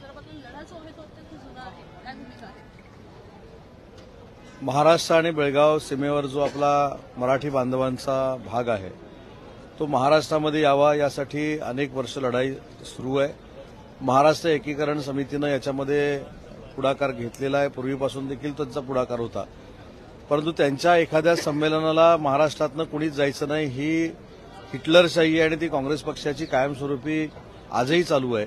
संदर्भातला लढा जो आहे तो अत्यंत जुना आहे, काय भूमिका आहे? महाराष्ट्र आणि बेळगाव सीमेवर जो आपला मराठी बांधवांचा भाग आहे तो महाराष्ट्रामध्ये यावा यासाठी अनेक वर्ष लढाई सुरू आहे. महाराष्ट्र एकीकरण समितीनं याच्यामध्ये पुढाकार घेतलेला आहे. पूर्वीपासून देखील त्यांचा पुढाकार होता, परंतु त्यांच्या एखाद्या संमेलनाला महाराष्ट्रातनं कुणीच जायचं नाही ही हिटलरशाही आणि ती काँग्रेस पक्षाची कायमस्वरूपी आजही चालू आहे.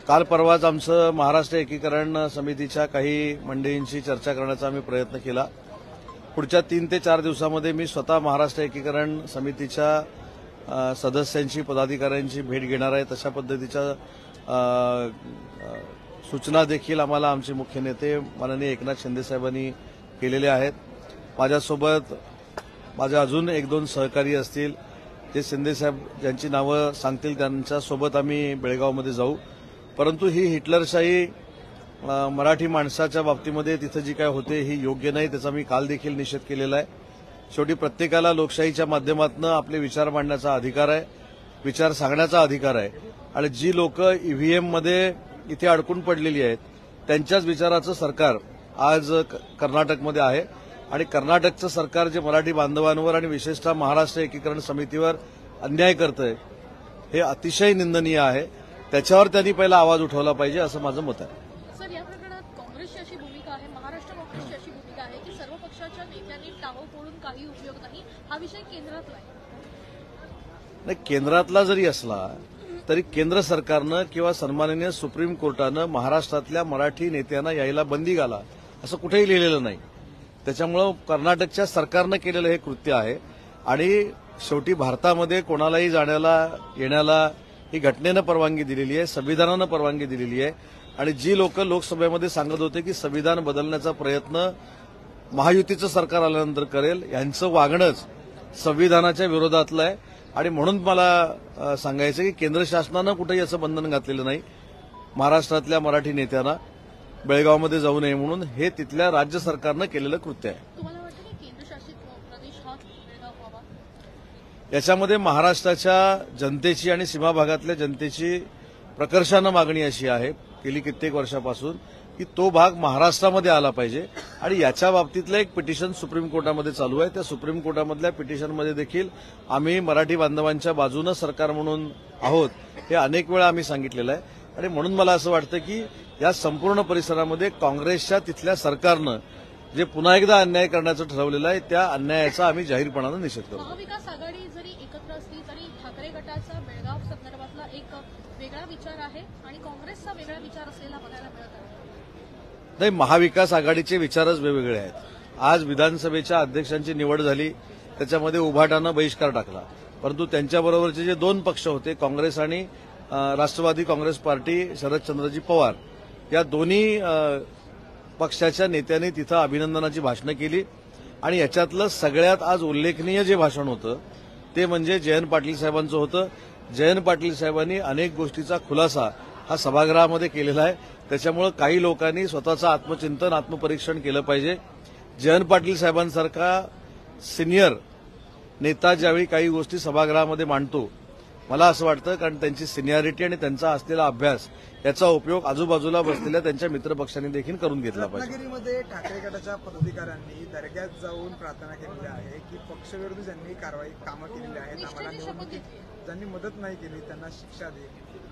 काल परवाच आमचं महाराष्ट्र एकीकरण समितीच्या काही मंडळींशी चर्चा करण्याचा आम्ही प्रयत्न केला. पुढच्या 3 ते 4 दिवसामध्ये मी स्वतः महाराष्ट्र एकीकरण समितीच्या सदस्यांची पदाधिकाऱ्यांची भेट घेणार आहे. तशा पद्धतीच्या सूचना देखील आम्हाला आमचे मुख्य नेते माननीय एकनाथ शिंदे साहेबांनी केलेल्या आहेत. माझ्यासोबत माझे अजून 1-2 सहकारी असतील, ते शिंदे साहेब ज्यांची नावं सांगतील त्यांच्यासोबत आम्ही बेळगावमध्ये जाऊ. परंतु ही हिटलरशाही मराठी माणसाच्या बाबतीमध्ये तिथं जी काय होते ही योग्य नाही, त्याचा मी काल देखील निषेध केलेला आहे. शेवटी प्रत्येकाला लोकशाहीच्या माध्यमातून आपले विचार मांडण्याचा अधिकार आहे, विचार सांगण्याचा अधिकार आहे. आणि जी लोक ईव्हीएममध्ये इथे अडकून पडलेली आहेत त्यांच्याच विचाराचं सरकार आज कर्नाटकमध्ये आहे. आणि कर्नाटकचं सरकार जे मराठी बांधवांवर आणि विशेषतः महाराष्ट्र एकीकरण समितीवर अन्याय करतंय हे अतिशय निंदनीय आहे. त्याच्यावर त्यांनी पहिला आवाज उठवला पाहिजे असं माझं मत आहे. सर, या प्रकरणात काँग्रेसची अशी भूमिका आहे, महाराष्ट्र काँग्रेसची अशी भूमिका आहे की सर्व पक्षाच्या नेत्यांनी टाळं फोडून काही उपयोग नाही, हा विषय केंद्रातला आहे. नाही, केंद्रातला जरी असला तरी केंद्र सरकारनं किंवा सन्माननीय सुप्रीम कोर्टानं महाराष्ट्रातल्या मराठी नेत्यांना यायला बंदी घाला असं कुठेही लिहिलेलं नाही. त्याच्यामुळं कर्नाटकच्या सरकारनं केलेलं हे कृत्य आहे. आणि शेवटी भारतामध्ये कोणालाही जाण्याला येण्याला ही घटनेनं परवानगी दिलेली आहे, संविधानानं परवानगी दिलेली आहे. आणि जी लोक लोकसभेमध्ये सांगत होते की संविधान बदलण्याचा प्रयत्न महायुतीचं सरकार आल्यानंतर करेल, यांचं वागणंच संविधानाच्या विरोधातलं आहे. आणि म्हणून मला सांगायचं की केंद्र शासनानं कुठेही असं बंधन घातलेलं नाही महाराष्ट्रातल्या मराठी नेत्यांना बेळगावमध्ये जाऊ नये म्हणून. हे तिथल्या राज्य सरकारनं केलेलं कृत्य आहे. तुम्हाला वाटतं की केंद्रशासित प्रदेश हा बेळगाव व्हावा? याच्यामध्ये महाराष्ट्राच्या जनतेची आणि सीमा भागातल्या जनतेची प्रकर्षानं मागणी अशी आहे गेली कित्येक वर्षापासून की तो भाग महाराष्ट्रामध्ये आला पाहिजे. आणि याच्या बाबतीतलं एक पिटिशन सुप्रीम कोर्टामध्ये चालू आहे. त्या सुप्रीम कोर्टामधल्या पिटिशनमध्ये देखील आम्ही मराठी बांधवांच्या बाजूनं सरकार म्हणून आहोत हे अनेक वेळा आम्ही सांगितलेलं आहे. आणि म्हणून मला असं वाटतं की या संपूर्ण परिसरामध्ये काँग्रेसच्या तिथल्या सरकारनं जे पुन्हा एकदा अन्याय करण्याचं ठरवलेलं आहे त्या अन्यायाचा आम्ही जाहीरपणानं निषेध करू. महाविकास आघाडी जरी एकत्र असली तरी ठाकरे गटाचा बेळगाव संदर्भातला एक वेगळा विचार आहे आणि काँग्रेसचा वेगळा विचार असलेला बघायला मिळत आहे. नाही, महाविकास आघाडीचे विचारच वेगवेगळे आहेत. आज विधानसभेच्या अध्यक्षांची निवड झाली, त्याच्यामध्ये उभाटानं बहिष्कार टाकला. परंतु त्यांच्याबरोबरचे जे 2 पक्ष होते काँग्रेस आणि राष्ट्रवादी काँग्रेस पार्टी शरदचंद्रजी पवार या दोन्ही पक्षाच्या नेत्यांनी तिथं अभिनंदनाची भाषणं केली. आणि याच्यातलं सगळ्यात आज उल्लेखनीय जे भाषण होतं ते म्हणजे जयंत पाटील साहेबांचं होतं. जयंत पाटील साहेबांनी अनेक गोष्टीचा खुलासा हा सभागृहामध्ये केलेला आहे. त्याच्यामुळे काही लोकांनी स्वतःचं आत्मचिंतन आत्मपरीक्षण केलं पाहिजे. जयंत पाटील साहेबांसारखा सिनियर नेता ज्यावेळी काही गोष्टी सभागृहामध्ये मांडतो मला असं वाटतं कारण त्यांची सिनियरिटी आणि त्यांचा असलेला अभ्यास याचा उपयोग आजूबाजूला बसलेल्या त्यांच्या मित्रपक्षांनी देखील करून घेतला पाहिजे. रत्नागिरीमध्ये ठाकरे गटाच्या पदाधिकाऱ्यांनी दर्ग्यात जाऊन प्रार्थना केलेली आहे की पक्षविरोधी ज्यांनी कामं केलेली आहेत आम्हाला निवडणुकीत ज्यांनी मदत नाही केली त्यांना शिक्षा दे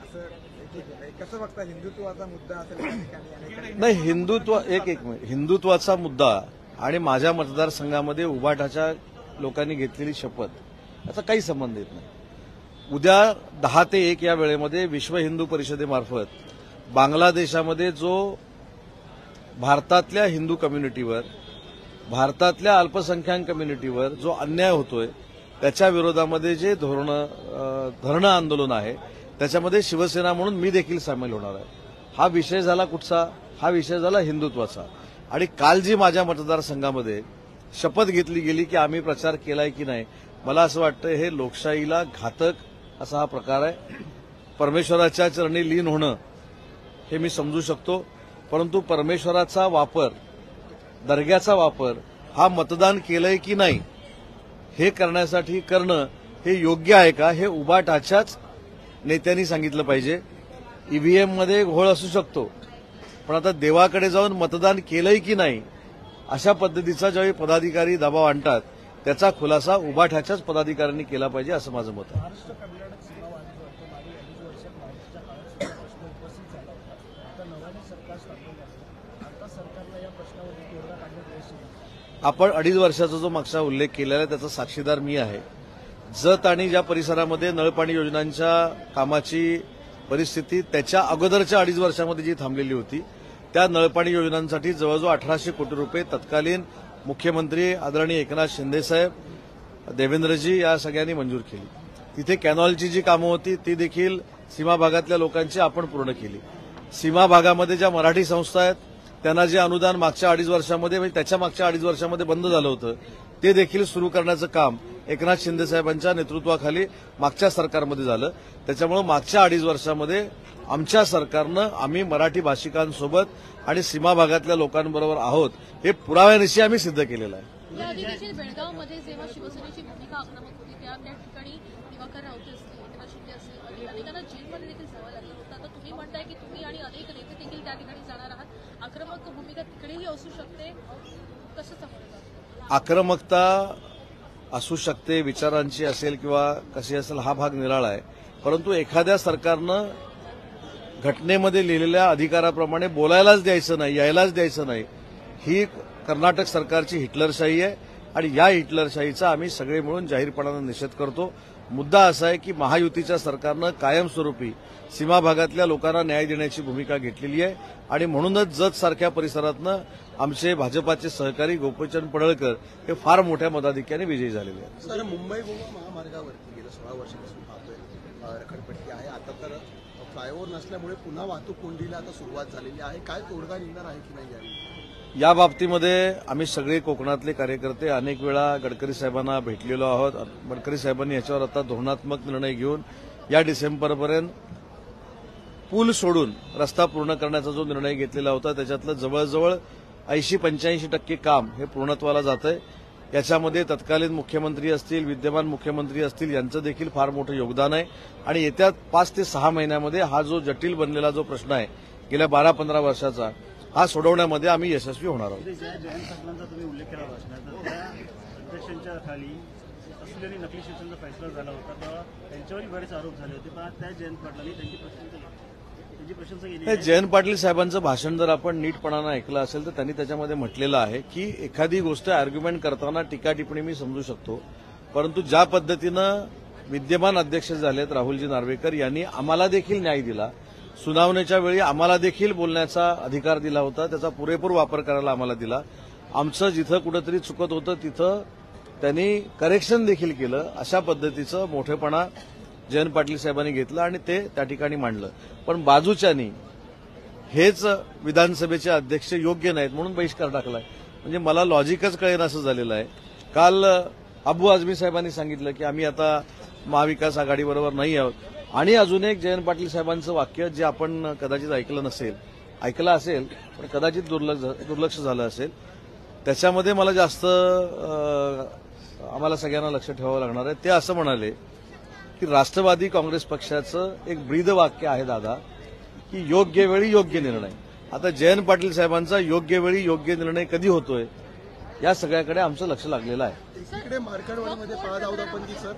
असं कसं बघता? हिंदुत्वाचा मुद्दा असेल त्या ठिकाणी नाही, हिंदुत्वाचा मुद्दा आणि माझ्या मतदारसंघामध्ये उभाटाच्या लोकांनी घेतलेली शपथ याचा काही संबंध येत नाही. उद्या 10 ते 1 या वेळेमध्ये विश्व हिंदू परिषदेमार्फत बांगलादेशामध्ये जो भारतातल्या हिंदू कम्युनिटीवर भारतातल्या अल्पसंख्याक कम्युनिटीवर जो अन्याय होतोय त्याच्या विरोधामध्ये जे धरणं आंदोलन आहे त्याच्यामध्ये शिवसेना म्हणून मी देखील सामील होणार आहे. हा विषय झाला कुठचा? हा विषय झाला हिंदुत्वाचा. आणि काल जी माझ्या मतदारसंघामध्ये शपथ घेतली गेली की आम्ही प्रचार केलाय की नाही, मला असं वाटतं हे लोकशाहीला घातक असा हा प्रकार आहे. परमेश्वराच्या चरणी लीन होणं हे मी समजू शकतो, परंतु परमेश्वराचा वापर, दर्ग्याचा वापर हा मतदान केलंय की नाही हे करण्यासाठी करणं हे योग्य आहे का हे उबाटाच्याच नेत्यांनी सांगितलं पाहिजे. ईव्हीएम मध्ये घोळ असू शकतो, पण आता देवाकडे जाऊन मतदान केलंय की नाही अशा पद्धतीचा ज्यावेळी पदाधिकारी दबाव आणतात त्याचा खुलासा उभाठ्याच्याच पदाधिकाऱ्यांनी केला पाहिजे असं माझं मत आहे. महाराष्ट्र कॅबिनेट सीमा वाद जो आहे तो मागे 2.5 वर्षात महायुतीच्या काळात सुद्धा प्रश्न उपस्थित झाला होता. आता नव्याने सरकार स्थापन झालं, आता सरकारला या प्रश्नावरती तोडगा काढण्यात यश येईल. आपण 2.5 वर्षाचा जो मागचा उल्लेख केलेला आहे त्याचा साक्षीदार मी आहे. जत आणि ज्या परिसरामध्ये नळपाणी योजनांच्या कामाची परिस्थिती त्याच्या अगोदरच्या 2.5 वर्षामध्ये जी थांबलेली होती त्या नळपाणी योजनांसाठी जवळजवळ 1800 कोटी रुपये तत्कालीन मुख्यमंत्री आदरणीय एकनाथ शिंदेसाहेब, देवेंद्रजी या सगळ्यांनी मंजूर केली. तिथे कॅनॉलची जी कामं होती ती देखील सीमा भागातल्या लोकांची आपण पूर्ण केली. सीमा भागामध्ये ज्या मराठी संस्था आहेत त्यांना जे अनुदान मागच्या 2.5 वर्षामध्ये म्हणजे त्याच्या मागच्या 2.5 वर्षामध्ये बंद झालं होतं ते देखील सुरू करण्याचं काम एकनाथ शिंदेसाहेबांच्या नेतृत्वाखाली मागच्या सरकारमध्ये झालं. त्याच्यामुळे मागच्या 2.5 वर्षामध्ये आमच्या सरकारनं आम्ही मराठी भाषिकांसोबत आणि सीमा भागातल्या लोकांबरोबर आहोत हे पुराव्यानिशी आम्ही सिद्ध केलेलं आहे. याआधी देखील बेळगावमध्ये जेव्हा शिवसेनेची भूमिका आक्रमक होती त्या ठिकाणी दिवाकर रावते असतील, एकनाथ शिंदे असतील, अनेकांना जेलमध्ये देखील जावं लागलं होतं. आता तुम्ही म्हणताय की तुम्ही आणि अनेक नेते देखील त्या ठिकाणी जाणार आहात. आक्रमक भूमिका तिकडेही असू शकते, कसं समोर जातं? आक्रमकता असू शकते, विचारांची असेल किंवा कशी असेल हा भाग निराळा आहे, परंतु एखाद्या सरकारनं घटनेमध्ये लिहिलेल्या अधिकाराप्रमाणे बोलायलाच द्यायचं नाही, यायलाच द्यायचं नाही, ही कर्नाटक सरकारची हिटलरशाही आहे आणि या हिटलरशाहीचा आम्ही सगळे मिळून जाहीरपणानं निषेध करतो. मुद्दा असा आहे की महायुतीच्या सरकारनं कायमस्वरूपी सीमा भागातल्या लोकांना न्याय देण्याची भूमिका घेतलेली आहे आणि म्हणूनच जत सारख्या परिसरातनं आमचे भाजपाचे सहकारी गोपीचंद पडळकर हे फार मोठ्या मताधिक्याने विजयी झालेले आहेत. सर, मुंबई गोवा महामार्गावरती गेल्या 16 वर्षापासून पाहतोय रखडपट्टी आहे. आता तर फ्लायओव्हर नसल्यामुळे पुन्हा वाहतूक कोंडीला आता सुरुवात झालेली आहे. काय तोडगा निघणार आहे की नाही यावेळी? या बाबतीमध्ये आम्ही सगळे कोकणातले कार्यकर्ते अनेक वेळा गडकरी साहेबांना भेटलेलो आहोत. गडकरी साहेबांनी याच्यावर आता धोरणात्मक निर्णय घेऊन या डिसेंबरपर्यंत पूल सोडून रस्ता पूर्ण करण्याचा जो निर्णय घेतलेला होता त्याच्यातलं जवळजवळ 80-85% काम हे पूर्णत्वाला जातंय. याच्यामध्ये तत्कालीन मुख्यमंत्री असतील, विद्यमान मुख्यमंत्री असतील यांचं देखील फार मोठं योगदान आहे आणि येत्या 5 ते 6 महिन्यामध्ये हा जो जटिल बनलेला जो प्रश्न आहे गेल्या 12-15 वर्षाचा हा सोडवण्यामध्ये आम्ही यशस्वी होणार आहोत. ज्या जयंत पाटलांचा तुम्ही उल्लेख केला भाषणात, तर त्या अध्यक्षांच्या खाली असलेली नकली शिक्षणाचा फैसला झाला होता तेव्हा त्यांच्यावरही बरेच आरोप झाले होते, पण त्या जयंत पाटलांनी त्यांची प्रशंसा केली. जयंत पाटील साहेबांचं भाषण जर आपण नीटपणानं ऐकलं असेल तर त्यांनी त्याच्यामध्ये म्हटलेलं आहे की एखादी गोष्ट आर्ग्युमेंट करताना टीका टिप्पणी मी समजू शकतो, परंतु ज्या पद्धतीनं विद्यमान अध्यक्ष झालेत राहुलजी नार्वेकर यांनी आम्हाला देखील न्याय दिला, सुनावणीच्या वेळी आम्हाला देखील बोलण्याचा अधिकार दिला होता, त्याचा पुरेपूर वापर करायला आम्हाला दिला. आमचं जिथं कुठंतरी चुकत होतं तिथं त्यांनी करेक्शन देखील केलं. अशा पद्धतीचं मोठेपणा जयंत पाटील साहेबांनी घेतलं आणि ते त्या ठिकाणी मांडलं. पण बाजूच्यानी हेच विधानसभेचे अध्यक्ष योग्य नाहीत म्हणून बहिष्कार टाकलाय. म्हणजे मला लॉजिकच कळेन असं झालेलं आहे. काल अबू आझमी साहेबांनी सांगितलं की आम्ही आता महाविकास आघाडीबरोबर नाही आहोत आणि अजून एक जयंत पाटील साहेबांचं वाक्य जे आपण कदाचित ऐकलं असेल पण कदाचित दुर्लक्ष झालं असेल, त्याच्यामध्ये मला जास्त आम्हाला सगळ्यांना लक्ष ठेवावं लागणार आहे. ते असं म्हणाले की राष्ट्रवादी काँग्रेस पक्षाचं एक ब्रीद वाक्य आहे दादा की योग्य वेळी योग्य निर्णय. आता जयंत पाटील साहेबांचा योग्य वेळी योग्य निर्णय कधी होतोय या सगळ्याकडे आमचं लक्ष लागलेलं आहे. एकीकडे मार्कडवाडीमध्ये पळादावदाबंदी सर,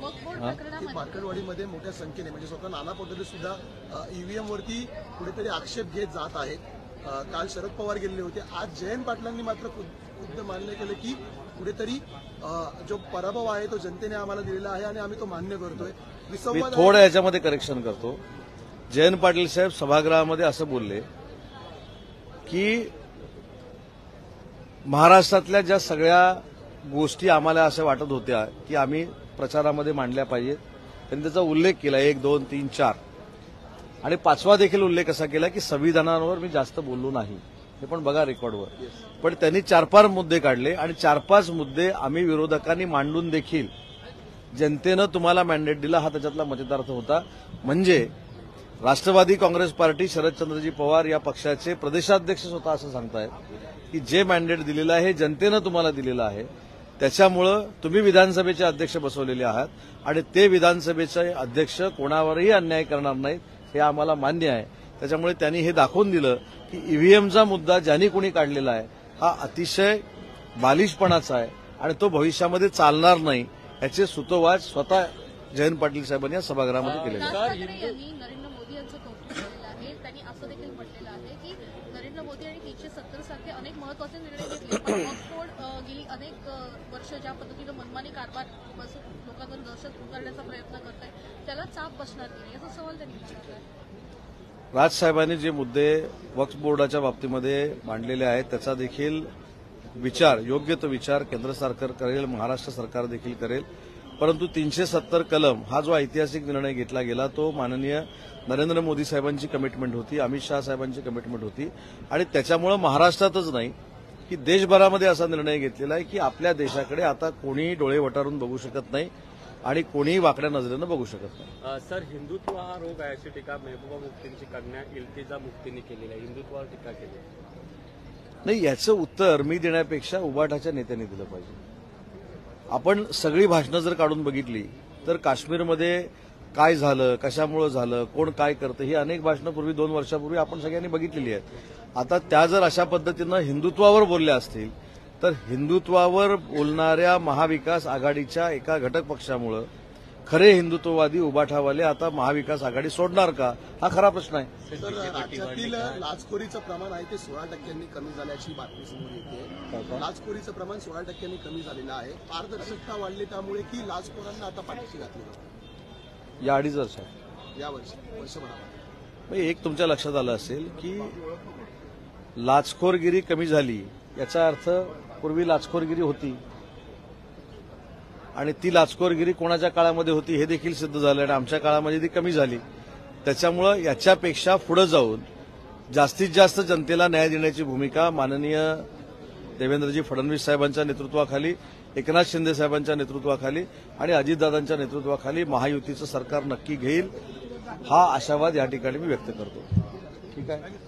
मार्कडवाडीमध्ये मोठ्या संख्येने म्हणजे स्वतः नाना पटोले सुद्धा ईव्हीएम वरती कुठेतरी आक्षेप घेत जात आहेत. काल शरद पवार गेलेले होते, आज जयंत पाटलांनी मात्र खुद्द मान्य केलं की कुठेतरी जो पराभव आहे तो जनतेने आम्हाला दिलेला आहे आणि आम्ही तो मान्य करतोय. मी थोडं याच्यामध्ये करेक्शन करतो. जयंत पाटील साहेब सभागृहामध्ये असं बोलले की महाराष्ट्रातल्या ज्या सगळ्या गोष्टी आम्हाला असं वाटत होत्या की आम्ही प्रचारामध्ये मांडल्या पाहिजेत त्यांनी त्याचा उल्लेख केला 1, 2, 3, 4 आणि 5वा देखील उल्लेख असा केला की संविधानावर मी जास्त बोललो नाही. हे पण बघा रेकॉर्डवर. पण त्यांनी 4-5 मुद्दे काढले आणि 4-5 मुद्दे आम्ही विरोधकांनी मांडून देखील जनतेनं तुम्हाला मॅन्डेट दिला हा त्याच्यातला मतितार्थ होता. म्हणजे राष्ट्रवादी काँग्रेस पार्टी शरदचंद्रजी पवार या पक्षाचे प्रदेशाध्यक्ष स्वतः असं सांगतायत की जे मॅन्डेट दिलेलं आहे जनतेनं तुम्हाला दिलेलं आहे त्याच्यामुळं तुम्ही विधानसभेचे अध्यक्ष बसवलेले आहात आणि ते विधानसभेचे अध्यक्ष कोणावरही अन्याय करणार नाहीत हे आम्हाला मान्य आहे. त्याच्यामुळे त्यांनी हे दाखवून दिलं की ईव्हीएमचा मुद्दा ज्यांनी कोणी काढलेला आहे हा अतिशय बालिशपणाचा आहे आणि तो भविष्यामध्ये चालणार नाही याचे सूतोवाच स्वतः जयंत पाटील साहेबांनी या सभागृहामध्ये केलेले आहे. राज ठाकरे यांनी नरेंद्र मोदी यांचं कौतुक केलेलं आहे. त्यांनी असं देखील म्हटलेलं आहे की नरेंद्र मोदी आणि 370 सारखे अनेक महत्वाचे निर्णय घेतले, पण ऑक्सफोर्ड गेली अनेक वर्ष ज्या पद्धतीनं मनमानी कारभार बसून लोकांवर दहशत उभारण्याचा प्रयत्न करत आहे त्याला चाप बसणार नाही असा सवाल त्यांनी विचारला आहे. राजसाहेबांनी जे मुद्दे वक्फ बोर्डाच्या बाबतीमध्ये मांडलेले आहेत त्याचा देखील विचार, योग्य तो विचार केंद्र सरकार करेल, महाराष्ट्र सरकार देखील करेल. परंतु 370 कलम हा जो ऐतिहासिक निर्णय घेतला गेला तो माननीय नरेंद्र मोदी साहेबांची कमिटमेंट होती, अमित शहा साहेबांची कमिटमेंट होती आणि त्याच्यामुळे महाराष्ट्रातच नाही की देशभरामध्ये असा निर्णय घेतलेला आहे की आपल्या देशाकडे आता कोणीही डोळे वटारून बघू शकत नाही आणि कोणीही वाकड्या नजरेनं बघू शकत नाही. सर, हिंदुत्व हा रोग आहे अशी टीका महबूबा मुफ्तींची कन्या इल्तिजा मुफ्तींनी केलेली आहे. हिंदुत्वावर टीका केली नाही, याचं उत्तर मी देण्यापेक्षा उबाटाच्या नेत्यांनी दिलं पाहिजे. आपण सगळी भाषणं जर काढून बघितली तर काश्मीरमध्ये काय झालं, कशामुळे झालं, कोण काय करतं ही अनेक भाषणं पूर्वी 2 वर्षापूर्वी आपण सगळ्यांनी बघितलेली आहेत. आता त्या जर अशा पद्धतीनं हिंदुत्वावर बोलल्या असतील तर हिंदुत्वावर बोलणाऱ्या महाविकास आघाडीच्या एका घटक पक्षामुळे खरे हिंदुत्ववादी उबाठावाले आता महाविकास आघाडी सोडणार का हा खरा प्रश्न आहे. तर राज्यातील लाचखोरीचं प्रमाण आहे ते 16% कमी झाल्याची बातमी समोर येते. लाचखोरीचं प्रमाण 16% कमी झालेलं आहे. पारदर्शकता वाढली त्यामुळे की लाचखोरांना आता पाठीशी घातली जाते या 2.5 वर्षात. या वर्षभरात. एक तुमच्या लक्षात आलं असेल की लाचखोरगिरी कमी झाली याचा अर्थ पूर्वी लाचखोरगिरी होती आणि ती लाचखोरगिरी कोणाच्या काळामध्ये होती हे देखील सिद्ध झालं आणि आमच्या काळामध्ये ती कमी झाली. त्याच्यामुळं याच्यापेक्षा पुढे जाऊन जास्तीत जास्त जनतेला न्याय देण्याची भूमिका माननीय देवेंद्रजी फडणवीस साहेबांच्या नेतृत्वाखाली, एकनाथ शिंदे साहेबांच्या नेतृत्वाखाली आणि अजितदादांच्या नेतृत्वाखाली महायुतीचं सरकार नक्की घेईल हा आशावाद या ठिकाणी मी व्यक्त करतो. ठीक आहे.